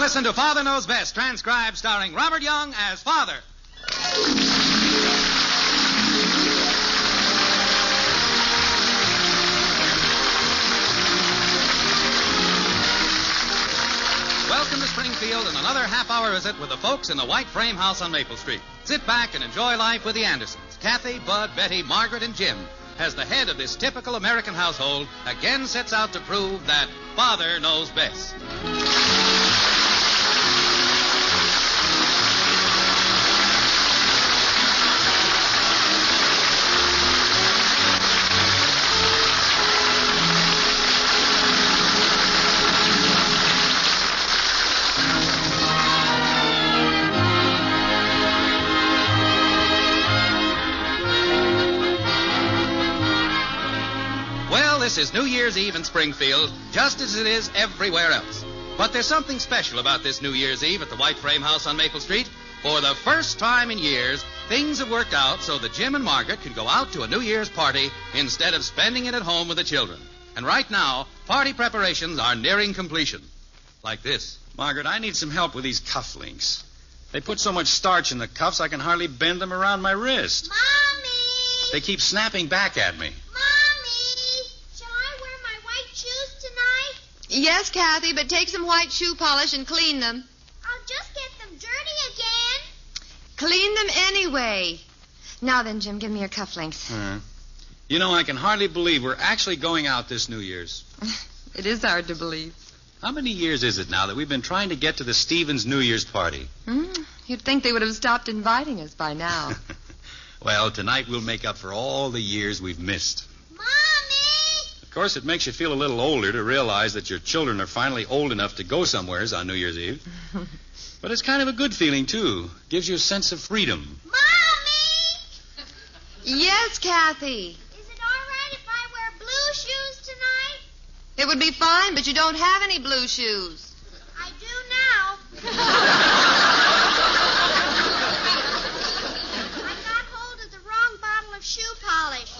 listen to Father Knows Best, transcribed starring Robert Young as Father. Welcome to Springfield and another half-hour visit with the folks in the white frame house on Maple Street. Sit back and enjoy life with the Andersons. Kathy, Bud, Betty, Margaret, and Jim, as the head of this typical American household, again sets out to prove that Father knows best. This is New Year's Eve in Springfield, just as it is everywhere else. But there's something special about this New Year's Eve at the White Frame House on Maple Street. For the first time in years, things have worked out so that Jim and Margaret can go out to a New Year's party instead of spending it at home with the children. And right now, party preparations are nearing completion. Like this. Margaret, I need some help with these cufflinks. They put so much starch in the cuffs, I can hardly bend them around my wrist. Mommy! They keep snapping back at me. Yes, Kathy, but take some white shoe polish and clean them. I'll just get them dirty again. Clean them anyway. Now then, Jim, give me your cufflinks. You know, I can hardly believe we're actually going out this New Year's. It is hard to believe. How many years is it now that we've been trying to get to the Stevens New Year's party? You'd think they would have stopped inviting us by now. Well, tonight we'll make up for all the years we've missed. Of course, it makes you feel a little older to realize that your children are finally old enough to go somewheres on New Year's Eve. But it's kind of a good feeling, too. Gives you a sense of freedom. Mommy! Yes, Kathy? Is it all right if I wear blue shoes tonight? It would be fine, but you don't have any blue shoes. I do now. I got hold of the wrong bottle of shoe polish.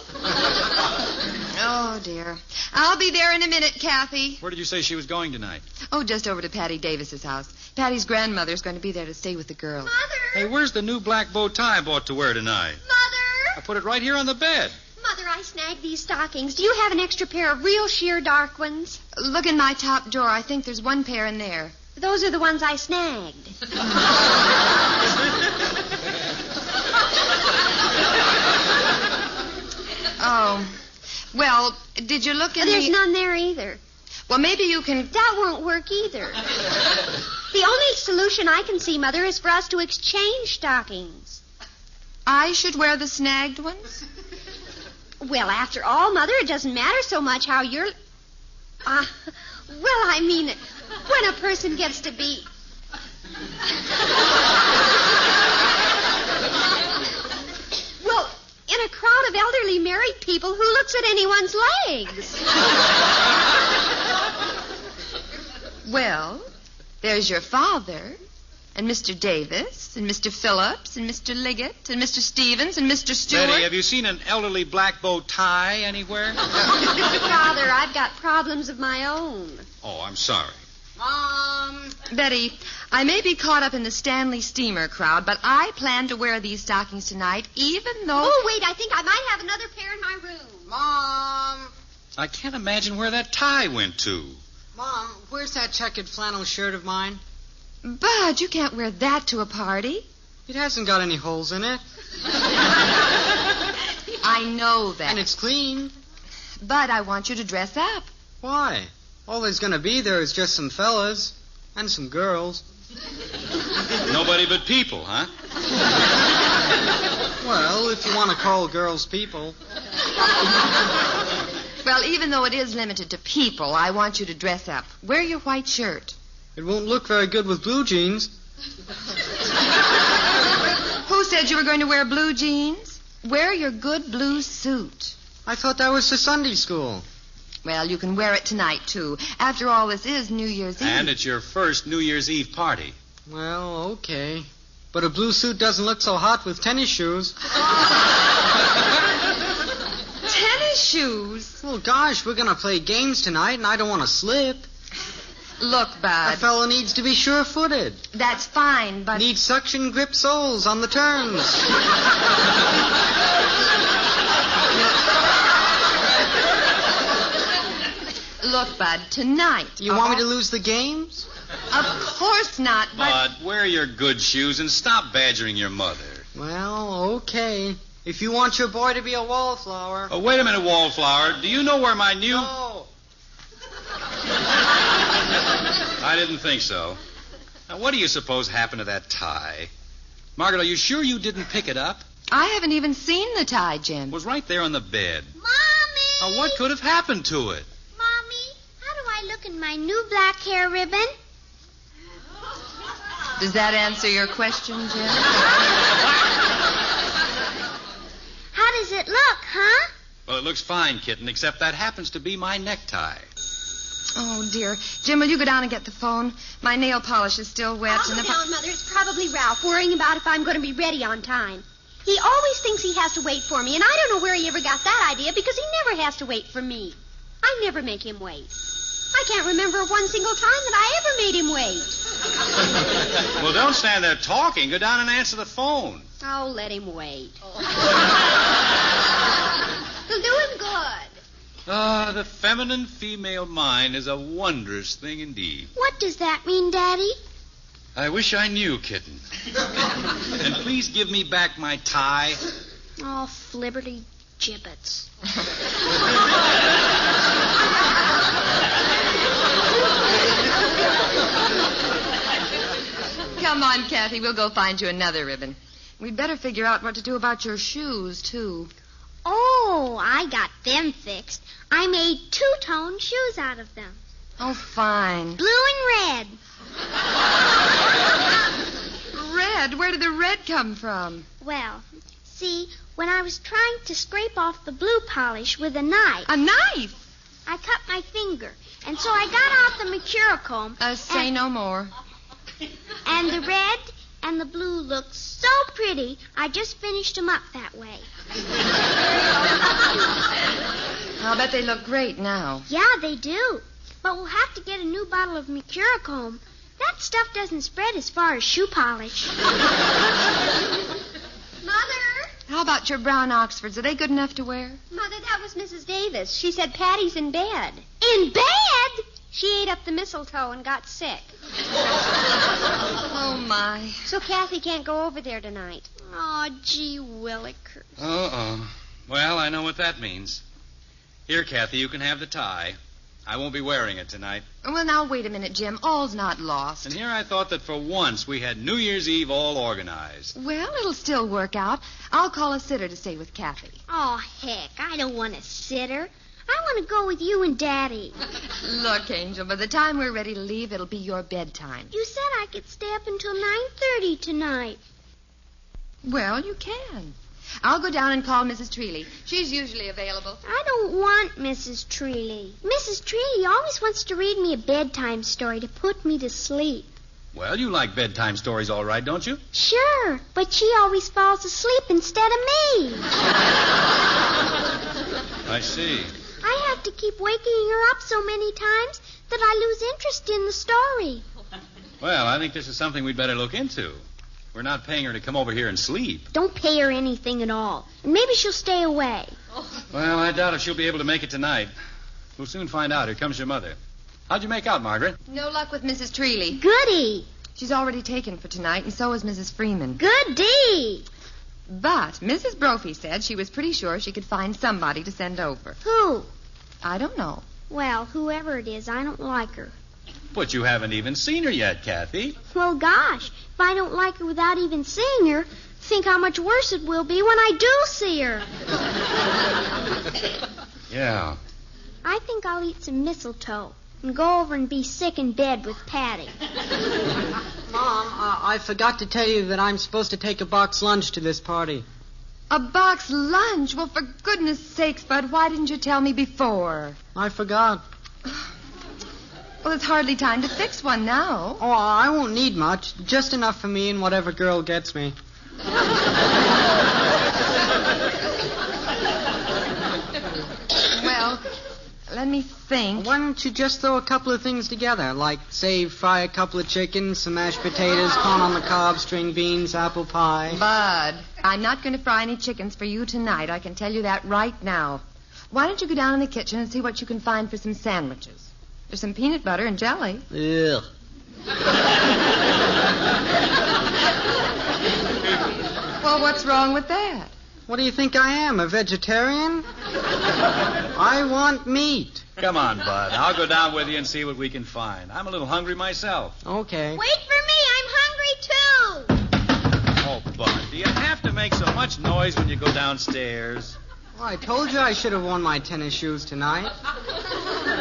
Oh, dear. I'll be there in a minute, Kathy. Where did you say she was going tonight? Oh, just over to Patty Davis's house. Patty's grandmother's going to be there to stay with the girls. Mother! Hey, where's the new black bow tie I bought to wear tonight? Mother! I put it right here on the bed. Mother, I snagged these stockings. Do you have an extra pair of real sheer dark ones? Look in my top drawer. I think there's one pair in there. Those are the ones I snagged. Oh. Well, did you look in There's none there either. Well, maybe you can... That won't work either. The only solution I can see, Mother, is for us to exchange stockings. I should wear the snagged ones? Well, after all, Mother, it doesn't matter so much how you're... well, I mean, when a person gets to be... Well, in a crowd of elderly married people, who looks at anyone's legs? Well, there's your father, and Mr. Davis, and Mr. Phillips, and Mr. Liggett, and Mr. Stevens, and Mr. Stewart. Betty, have you seen an elderly black bow tie anywhere? Father, I've got problems of my own. Oh, I'm sorry. Mom! Betty, I may be caught up in the Stanley Steamer crowd, but I plan to wear these stockings tonight, even though... Oh, wait, I think I might have another pair in my room. Mom! I can't imagine where that tie went to. Mom, where's that checkered flannel shirt of mine? Bud, you can't wear that to a party. It hasn't got any holes in it. I know that. And it's clean. But I want you to dress up. Why? All there's going to be there is just some fellas and some girls. Nobody but people, huh? Well, if you want to call girls people. Well, even though it is limited to people, I want you to dress up. Wear your white shirt. It won't look very good with blue jeans. Who said you were going to wear blue jeans? Wear your good blue suit. I thought that was for Sunday school. Well, you can wear it tonight, too. After all, this is New Year's Eve. And it's your first New Year's Eve party. Well, okay. But a blue suit doesn't look so hot with tennis shoes. Tennis shoes? Well, gosh, we're going to play games tonight, and I don't want to slip. Look, A Bud, fellow needs to be sure-footed. that's fine, but... Needs suction grip soles on the turns. Look, Bud, tonight... You want me to lose the games? Of course not, but... Bud, wear your good shoes and stop badgering your mother. Well, okay. If you want your boy to be a wallflower. Oh, wait a minute, Wallflower. Do you know where my new... No. I didn't think so. Now, what do you suppose happened to that tie? Margaret, are you sure you didn't pick it up? I haven't even seen the tie, Jim. It was right there on the bed. Mommy! Now, what could have happened to it? Mommy, how do I look in my new black hair ribbon? Does that answer your question, Jim? How does it look, huh? Well, it looks fine, kitten, except that happens to be my necktie. Oh, dear. Jim, will you go down and get the phone? My nail polish is still wet. I'll go down, Mother. It's probably Ralph worrying about if I'm going to be ready on time. He always thinks he has to wait for me, and I don't know where he ever got that idea because he never has to wait for me. I never make him wait. I can't remember one single time that I ever made him wait. Well, don't stand there talking. Go down and answer the phone. Oh, let him wait. He'll do him good. Ah, the feminine female mind is a wondrous thing indeed. What does that mean, Daddy? I wish I knew, kitten. And please give me back my tie. Oh, flibberty gibbets. Come on, Kathy. We'll go find you another ribbon. We'd better figure out what to do about your shoes, too. Oh, I got them fixed. I made two-tone shoes out of them. Oh, fine. Blue and red. Red? Where did the red come from? Well, see, when I was trying to scrape off the blue polish with a knife, A knife? I cut my finger. And so I got out the mercurochrome. Say no more. And the red and the blue looked so pretty, I just finished them up that way. I'll bet they look great now. Yeah, they do. But we'll have to get a new bottle of mercurochrome. That stuff doesn't spread as far as shoe polish. Mother? How about your brown Oxfords? Are they good enough to wear? Mother, that was Mrs. Davis. She said Patty's in bed. In bed? She ate up the mistletoe and got sick. Oh, my. So Kathy can't go over there tonight. Oh, gee willikers. Uh-oh. Well, I know what that means. Here, Kathy, you can have the tie. I won't be wearing it tonight. Well, now, wait a minute, Jim. All's not lost. And here I thought that for once we had New Year's Eve all organized. Well, it'll still work out. I'll call a sitter to stay with Kathy. Oh, heck, I don't want a sitter. I want to go with you and Daddy. Look, Angel, by the time we're ready to leave, it'll be your bedtime. You said I could stay up until 9:30 tonight. Well, you can. I'll go down and call Mrs. Treeley. She's usually available. I don't want Mrs. Treeley. Mrs. Treeley always wants to read me a bedtime story to put me to sleep. Well, you like bedtime stories all right, don't you? Sure, but she always falls asleep instead of me. I see. I have to keep waking her up so many times that I lose interest in the story. Well, I think this is something we'd better look into. We're not paying her to come over here and sleep. Don't pay her anything at all. And maybe she'll stay away. Well, I doubt if she'll be able to make it tonight. We'll soon find out. Here comes your mother. How'd you make out, Margaret? No luck with Mrs. Treeley. Goody. She's already taken for tonight, and so is Mrs. Freeman. Goody. But Mrs. Brophy said she was pretty sure she could find somebody to send over. Who? I don't know. Well, whoever it is, I don't like her. But you haven't even seen her yet, Kathy. Well, gosh, if I don't like her without even seeing her, think how much worse it will be when I do see her. Yeah. I think I'll eat some mistletoe and go over and be sick in bed with Patty. Mom, I forgot to tell you that I'm supposed to take a box lunch to this party. A box lunch? Well, for goodness sakes, Bud, why didn't you tell me before? I forgot. Well, it's hardly time to fix one now. Oh, I won't need much. Just enough for me and whatever girl gets me. Well, let's Let me think. Why don't you just throw a couple of things together? Like, say, fry a couple of chickens, some mashed potatoes, corn on the cob, string beans, apple pie. Bud, I'm not going to fry any chickens for you tonight. I can tell you that right now. Why don't you go down in the kitchen and see what you can find for some sandwiches? There's some peanut butter and jelly. Ugh. Well, what's wrong with that? What do you think I am, a vegetarian? I want meat. Come on, Bud. I'll go down with you and see what we can find. I'm a little hungry myself. Okay. Wait for me. I'm hungry, too. Oh, Bud, do you have to make so much noise when you go downstairs? Well, I told you I should have worn my tennis shoes tonight.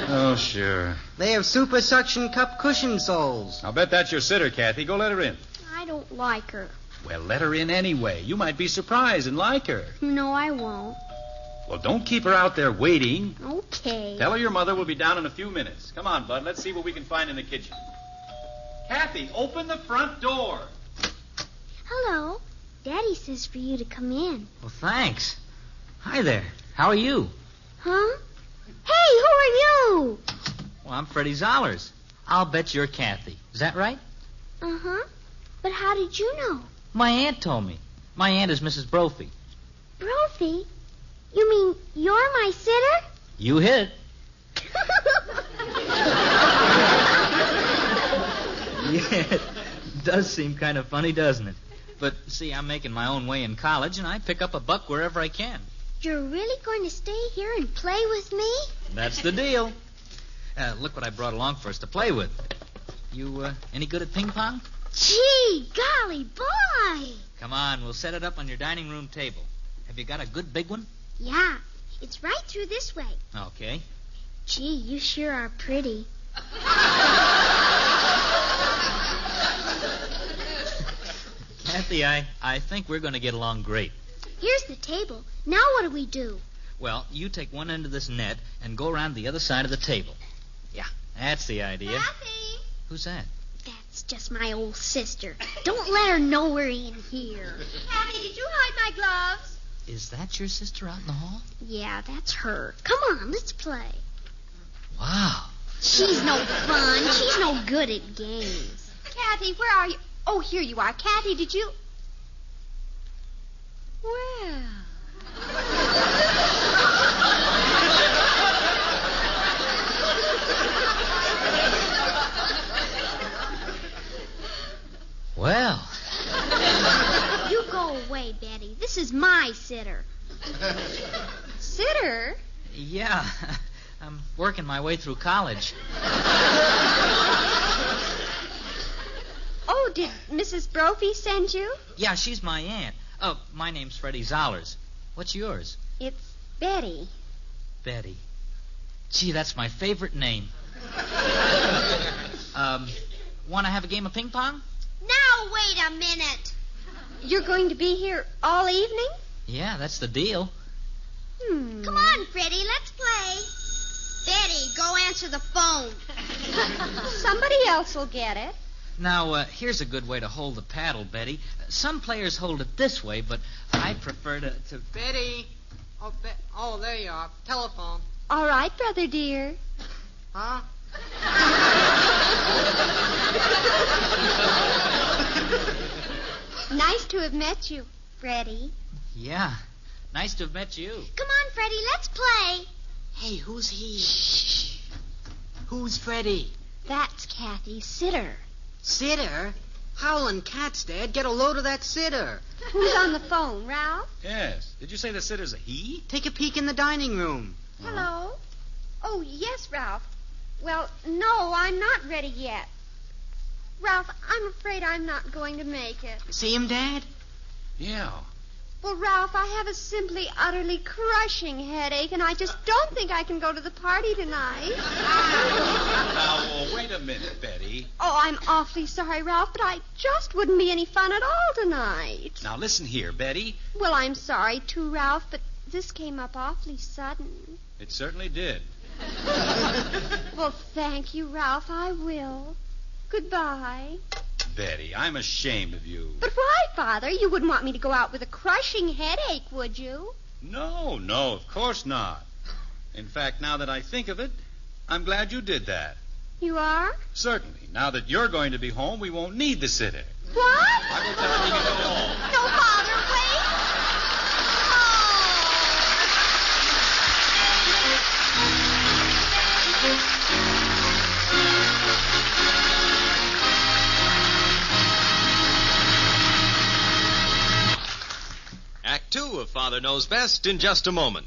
Oh, sure. They have super suction cup cushion soles. I'll bet that's your sitter, Kathy. Go let her in. I don't like her. Well, let her in anyway. You might be surprised and like her. No, I won't. Well, don't keep her out there waiting. Okay. Tell her your mother will be down in a few minutes. Come on, Bud. Let's see what we can find in the kitchen. Kathy, open the front door. Hello. Daddy says for you to come in. Well, thanks. Hi there. How are you? Huh? Hey, who are you? Well, I'm Freddie Zollers. I'll bet you're Kathy. Is that right? Uh-huh. But how did you know? My aunt told me. My aunt is Mrs. Brophy. Brophy? You mean you're my sitter? You hit it. Yeah, it does seem kind of funny, doesn't it? But, see, I'm making my own way in college, and I pick up a buck wherever I can. You're really going to stay here and play with me? That's the deal. Look what I brought along for us to play with. You, any good at ping pong? Gee, golly boy. Come on, we'll set it up on your dining room table. Have you got a good big one? Yeah, it's right through this way. Okay. Gee, you sure are pretty. Kathy, I think we're going to get along great. Here's the table. Now what do we do? Well, you take one end of this net and go around the other side of the table. Yeah, that's the idea. Kathy! Who's that? That's just my old sister. Don't let her know we're in here. Kathy, did you hide my gloves? Is that your sister out in the hall? Yeah, that's her. Come on, let's play. Wow. She's no fun. She's no good at games. Kathy, where are you? Oh, here you are. Kathy, did you... Well... Well. You go away, Betty. This is my sitter. Sitter? Yeah, I'm working my way through college. Oh, did Mrs. Brophy send you? Yeah, she's my aunt. Oh, my name's Freddie Zollers. What's yours? It's Betty. Betty. Gee, that's my favorite name. Want to have a game of ping pong? Now, wait a minute. You're going to be here all evening? Yeah, that's the deal. Come on, Freddie, let's play. Betty, go answer the phone. Somebody else will get it. Now, here's a good way to hold the paddle, Betty. Some players hold it this way, but I prefer to... Betty. Oh, there you are. Telephone. All right, brother dear. Huh? Nice to have met you, Freddie. Yeah, nice to have met you. Come on, Freddie, let's play. Hey, who's he? Shh. Who's Freddie? That's Kathy's sitter. Sitter? Howlin' cats, Dad. Get a load of that sitter. Who's on the phone, Ralph? Yes. Did you say the sitter's a he? Take a peek in the dining room. Hello? Oh, yes, Ralph. Well, no, I'm not ready yet. Ralph, I'm afraid I'm not going to make it. See him, Dad? Yeah. Well, Ralph, I have a simply, utterly crushing headache, and I just don't think I can go to the party tonight. Now, wait a minute, Betty. Oh, I'm awfully sorry, Ralph, but I just wouldn't be any fun at all tonight. Now, listen here, Betty. Well, I'm sorry, too, Ralph, but this came up awfully sudden. It certainly did. Well, thank you, Ralph. I will. Goodbye. Betty, I'm ashamed of you. But why, Father? You wouldn't want me to go out with a crushing headache, would you? No, of course not. In fact, now that I think of it, I'm glad you did that. You are? Certainly. Now that you're going to be home, we won't need the sitter. What? I will tell her we can go home. No, Father, wait. Act 2 of Father Knows Best in just a moment.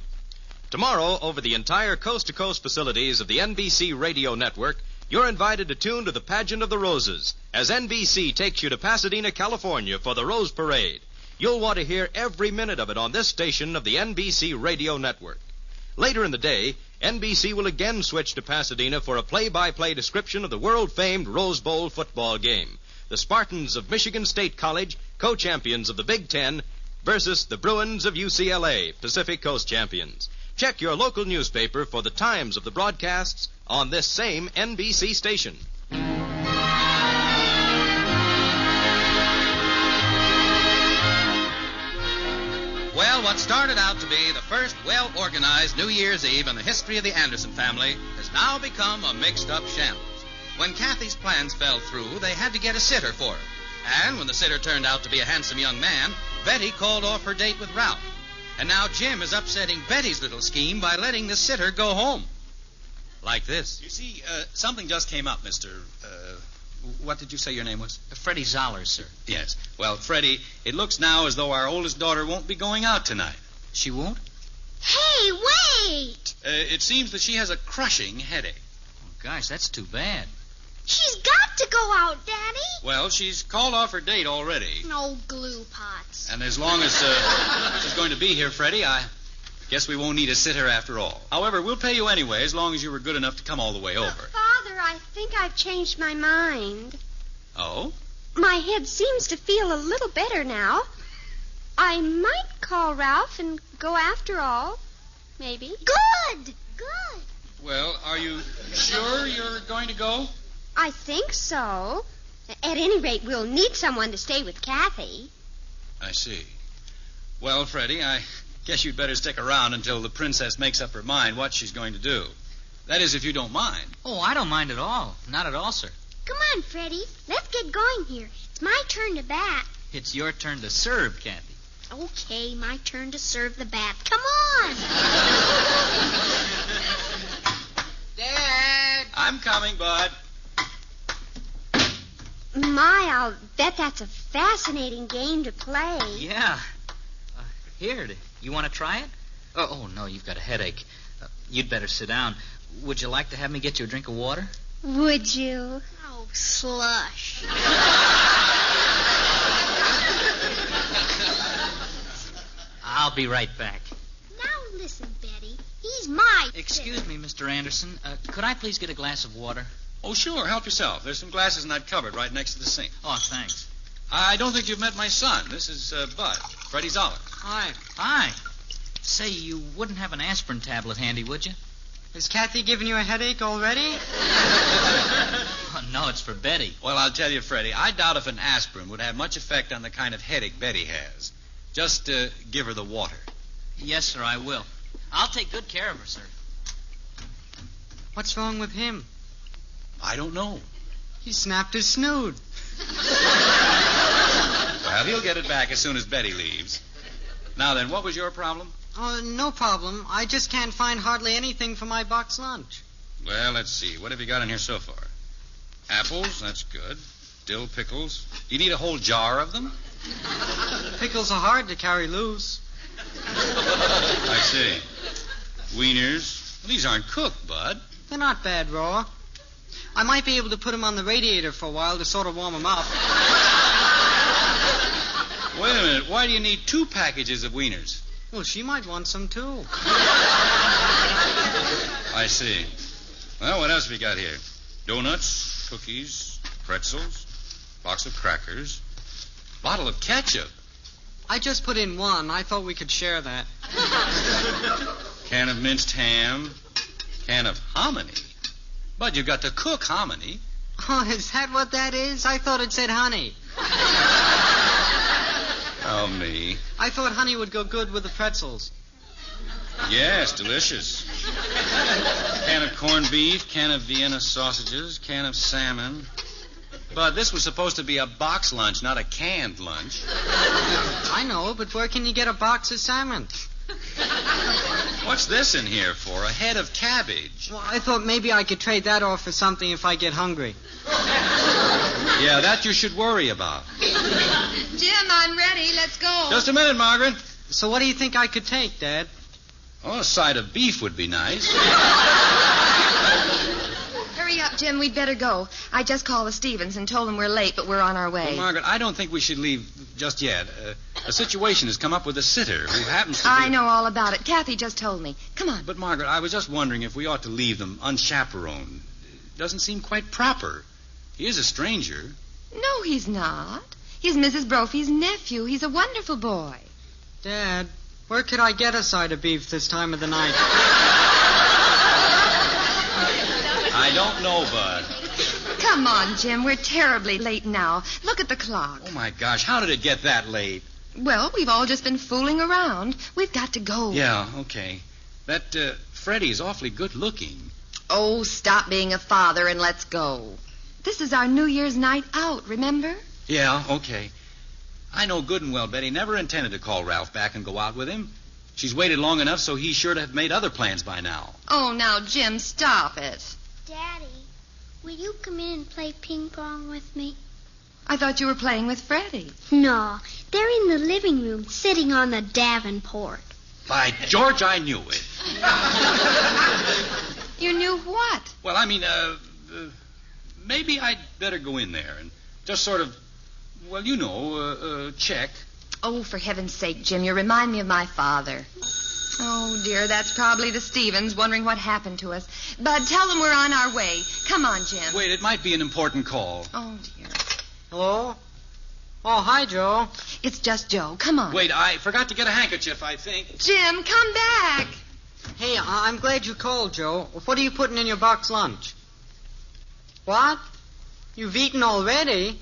Tomorrow, over the entire coast-to-coast facilities of the NBC radio network, you're invited to tune to the Pageant of the Roses as NBC takes you to Pasadena, California for the Rose Parade. You'll want to hear every minute of it on this station of the NBC radio network. Later in the day, NBC will again switch to Pasadena for a play-by-play description of the world-famed Rose Bowl football game. The Spartans of Michigan State College, co-champions of the Big Ten, versus the Bruins of UCLA, Pacific Coast champions. Check your local newspaper for the times of the broadcasts on this same NBC station. Well, what started out to be the first well-organized New Year's Eve in the history of the Anderson family has now become a mixed-up shambles. When Kathy's plans fell through, they had to get a sitter for her. And when the sitter turned out to be a handsome young man, Betty called off her date with Ralph. And now Jim is upsetting Betty's little scheme by letting the sitter go home. Like this. You see, something just came up, Mr. What did you say your name was? Freddie Zoller, sir. Yes. Well, Freddie, it looks now as though our oldest daughter won't be going out tonight. She won't? Hey, wait! It seems that she has a crushing headache. Oh, gosh, that's too bad. She's got to go out, Daddy. Well, she's called off her date already. No glue pots. And as long as she's going to be here, Freddie, I guess we won't need a sitter after all. However, we'll pay you anyway as long as you were good enough to come all the way over. Father, I think I've changed my mind. Oh? My head seems to feel a little better now. I might call Ralph and go after all. Maybe. Good! Good. Well, are you sure you're going to go? I think so. At any rate, we'll need someone to stay with Kathy. I see. Well, Freddie, I guess you'd better stick around until the princess makes up her mind what she's going to do. That is, if you don't mind. Oh, I don't mind at all. Not at all, sir. Come on, Freddie. Let's get going here. It's my turn to bat. It's your turn to serve, Kathy. Okay, my turn to serve the bat. Come on! Dad! I'm coming, Bud. My, I'll bet that's a fascinating game to play. Yeah. Here, you want to try it? Oh, no, you've got a headache. You'd better sit down. Would you like to have me get you a drink of water? Would you? Oh, slush. I'll be right back. Now listen, Betty. He's my Excuse me, Mr. Anderson. Could I please get a glass of water? Oh, sure. Help yourself. There's some glasses in that cupboard right next to the sink. Oh, thanks. I don't think you've met my son. This is Bud, Freddie Zoller. Hi. Hi. Say, you wouldn't have an aspirin tablet handy, would you? Has Kathy given you a headache already? Oh, no, it's for Betty. Well, I'll tell you, Freddie, I doubt if an aspirin would have much effect on the kind of headache Betty has. Just give her the water. Yes, sir, I will. I'll take good care of her, sir. What's wrong with him? I don't know. He snapped his snoot. Well, he'll get it back as soon as Betty leaves. Now then, what was your problem? Oh, no problem. I just can't find hardly anything for my box lunch. Well, let's see. What have you got in here so far? Apples, that's good. Dill pickles. You need a whole jar of them? Pickles are hard to carry loose. I see. Wieners. Well, these aren't cooked, Bud. They're not bad raw. I might be able to put them on the radiator for a while to sort of warm them up. Wait a minute. Why do you need 2 packages of wieners? Well, she might want some, too. I see. Well, what else have you got here? Donuts, cookies, pretzels, box of crackers, bottle of ketchup. I just put in 1. I thought we could share that. Can of minced ham, can of hominy. But you've got to cook hominy. Oh, is that what that is? I thought it said honey. Oh, me. I thought honey would go good with the pretzels. Yes, delicious. Can of corned beef, can of Vienna sausages, can of salmon. But this was supposed to be a box lunch, not a canned lunch. I know, but where can you get a box of salmon? What's this in here for? A head of cabbage. Well, I thought maybe I could trade that off for something if I get hungry. Yeah, that you should worry about. Jim, I'm ready. Let's go. Just a minute, Margaret. So what do you think I could take, Dad? Oh, a side of beef would be nice. Hurry up, Jim. We'd better go. I just called the Stevens and told them we're late, but we're on our way. Well, Margaret, I don't think we should leave just yet. A situation has come up with a sitter who happens to be... I know all about it. Kathy just told me. Come on. But, Margaret, I was just wondering if we ought to leave them unchaperoned. It doesn't seem quite proper. He is a stranger. No, he's not. He's Mrs. Brophy's nephew. He's a wonderful boy. Dad, where could I get a side of beef this time of the night? I don't know, Bud. Come on, Jim. We're terribly late now. Look at the clock. Oh, my gosh, how did it get that late? Well, we've all just been fooling around. We've got to go. Yeah, okay. That Freddie's awfully good looking. Oh, stop being a father and let's go. This is our New Year's night out, remember? Yeah, okay. I know good and well Betty never intended to call Ralph back and go out with him. She's waited long enough so he's sure to have made other plans by now. Oh, now, Jim, stop it. Daddy, will you come in and play ping pong with me? I thought you were playing with Freddie. No, they're in the living room, sitting on the Davenport. By George, I knew it. You knew what? Well, I mean, maybe I'd better go in there and just sort of, well, you know, check. Oh, for heaven's sake, Jim, you remind me of my father. Oh, dear, that's probably the Stevens wondering what happened to us. Bud, tell them we're on our way. Come on, Jim. Wait, it might be an important call. Oh, dear. Hello? Oh, hi, Joe. It's just Joe. Come on. Wait, I forgot to get a handkerchief, I think. Jim, come back. Hey, I'm glad you called, Joe. What are you putting in your box lunch? What? You've eaten already?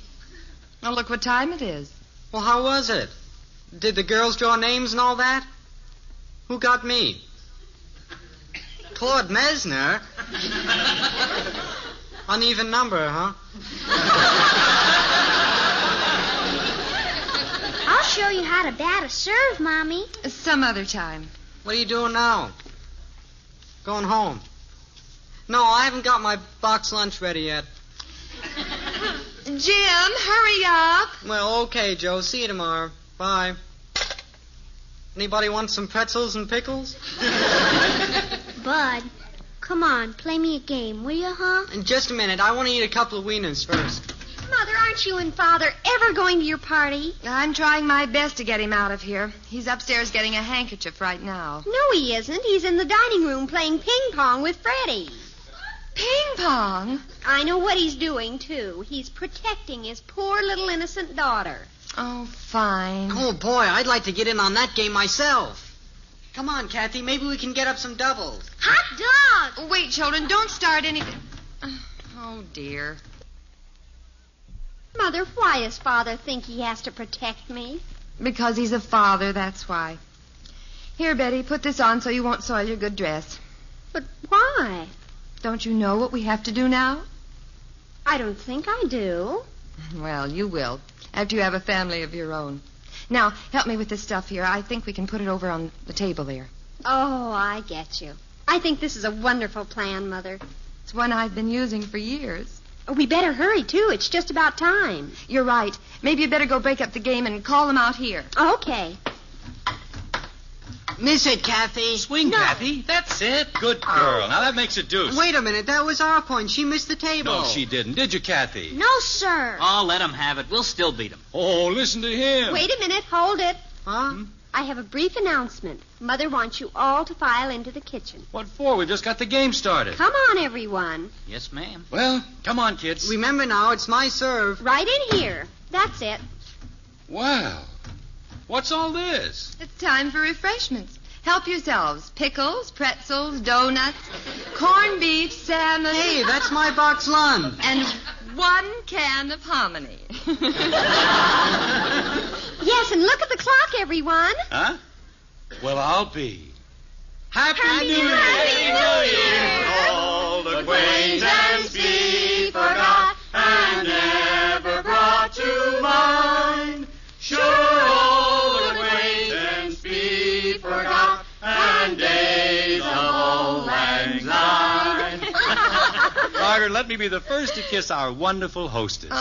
Oh, look what time it is. Well, how was it? Did the girls draw names and all that? Who got me? Claude Mesner? Uneven number, huh? I'll show you how to bat a serve, Mommy. Some other time. What are you doing now? Going home. No, I haven't got my box lunch ready yet. Jim, hurry up. Well, okay, Joe. See you tomorrow. Bye. Anybody want some pretzels and pickles? Bud, come on, play me a game, will you, huh? In just a minute. I want to eat a couple of wieners first. Mother, aren't you and Father ever going to your party? I'm trying my best to get him out of here. He's upstairs getting a handkerchief right now. No, he isn't. He's in the dining room playing ping pong with Freddie. Ping pong? I know what he's doing, too. He's protecting his poor little innocent daughter. Oh, fine. Oh, boy, I'd like to get in on that game myself. Come on, Kathy. Maybe we can get up some doubles. Hot dog! Wait, children, don't start anything. Oh, dear. Mother, why does Father think he has to protect me? Because he's a father, that's why. Here, Betty, put this on so you won't soil your good dress. But why? Don't you know what we have to do now? I don't think I do. Well, you will, after you have a family of your own. Now, help me with this stuff here. I think we can put it over on the table there. Oh, I get you. I think this is a wonderful plan, Mother. It's one I've been using for years. Oh, we better hurry, too. It's just about time. You're right. Maybe you better go break up the game and call them out here. Okay. Miss it, Kathy. Swing, No. Kathy. That's it. Good girl. Now that makes a deuce. Wait a minute. That was our point. She missed the table. No, she didn't. Did you, Kathy? No, sir. Oh, let him have it. We'll still beat him. Oh, listen to him. Wait a minute. Hold it. Huh? I have a brief announcement. Mother wants you all to file into the kitchen. What for? We've just got the game started. Come on, everyone. Yes, ma'am. Well, come on, kids. Remember now, it's my serve. Right in here. That's it. Well, what's all this? It's time for refreshments. Help yourselves. Pickles, pretzels, donuts, corned beef, salmon. Hey, that's my box lunch. And 1 can of hominy. Yes, and look at the clock, everyone. Huh? Well, I'll be. Happy New Year! Happy New Year! All the acquaintance be forgot and never brought to mind. Sure, all acquaintance be forgot and days of old lang syne. Margaret, let me be the first to kiss our wonderful hostess.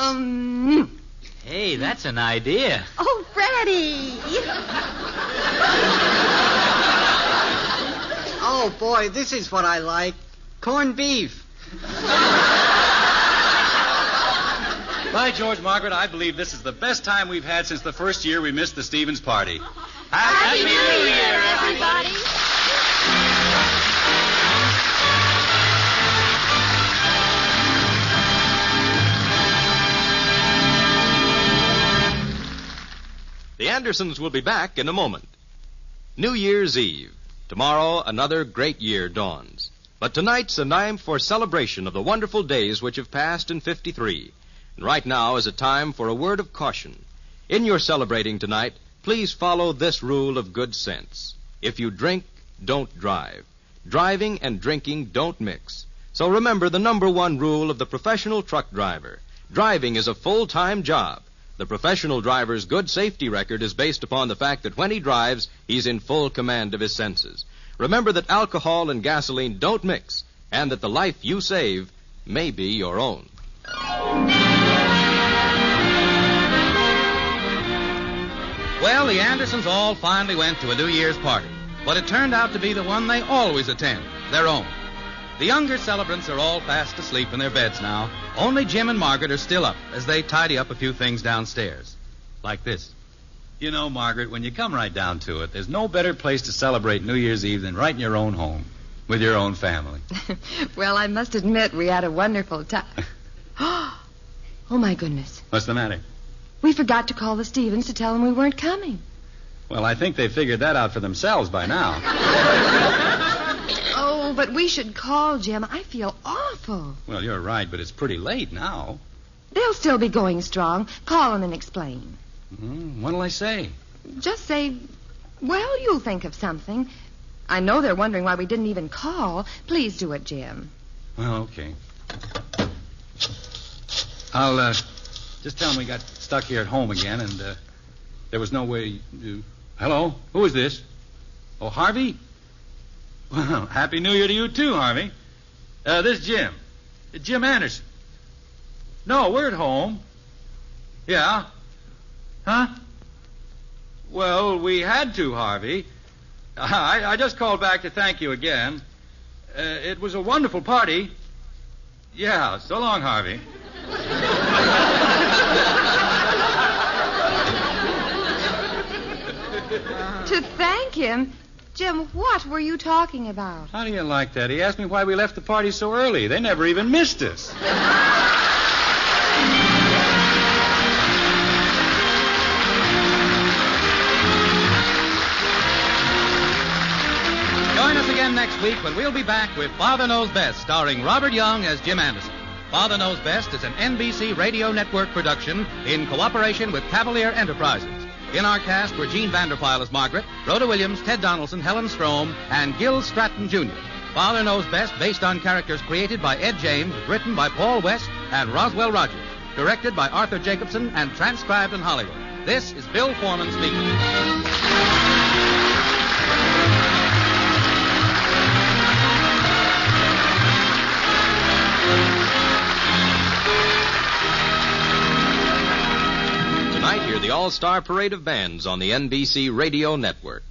Hey, that's an idea. Oh, Freddie. Oh, boy, this is what I like. Corned beef. By George, Margaret, I believe this is the best time we've had since the first year we missed the Stevens party. Happy New Year, everybody. The Andersons will be back in a moment. New Year's Eve. Tomorrow, another great year dawns. But tonight's a time for celebration of the wonderful days which have passed in 53. And right now is a time for a word of caution. In your celebrating tonight, please follow this rule of good sense. If you drink, don't drive. Driving and drinking don't mix. So remember the number one rule of the professional truck driver. Driving is a full-time job. The professional driver's good safety record is based upon the fact that when he drives, he's in full command of his senses. Remember that alcohol and gasoline don't mix, and that the life you save may be your own. Well, the Andersons all finally went to a New Year's party, but it turned out to be the one they always attend, their own. The younger celebrants are all fast asleep in their beds now. Only Jim and Margaret are still up as they tidy up a few things downstairs. Like this. You know, Margaret, when you come right down to it, there's no better place to celebrate New Year's Eve than right in your own home, with your own family. Well, I must admit we had a wonderful time. Oh, my goodness. What's the matter? We forgot to call the Stevens to tell them we weren't coming. Well, I think they figured that out for themselves by now. Oh, but we should call, Jim. I feel awful. Well, you're right, but it's pretty late now. They'll still be going strong. Call them and explain. What'll I say? Just say, well, you'll think of something. I know they're wondering why we didn't even call. Please do it, Jim. Well, okay. I'll just tell them we got stuck here at home again, and there was no way to... Hello? Who is this? Oh, Harvey? Well, Happy New Year to you, too, Harvey. This is Jim. Jim Anderson. No, we're at home. Yeah? Huh? Well, we had to, Harvey. I just called back to thank you again. It was a wonderful party. Yeah, so long, Harvey. To thank him? Jim, what were you talking about? How do you like that? He asked me why we left the party so early. They never even missed us. Join us again next week when we'll be back with Father Knows Best, starring Robert Young as Jim Anderson. Father Knows Best is an NBC Radio Network production in cooperation with Cavalier Enterprises. In our cast were Gene Vanderpyle as Margaret, Rhoda Williams, Ted Donaldson, Helen Strome, and Gil Stratton, Jr. Father Knows Best, based on characters created by Ed James, written by Paul West and Roswell Rogers, directed by Arthur Jacobson, and transcribed in Hollywood. This is Bill Foreman speaking. Tonight, hear the All-Star Parade of Bands on the NBC Radio Network.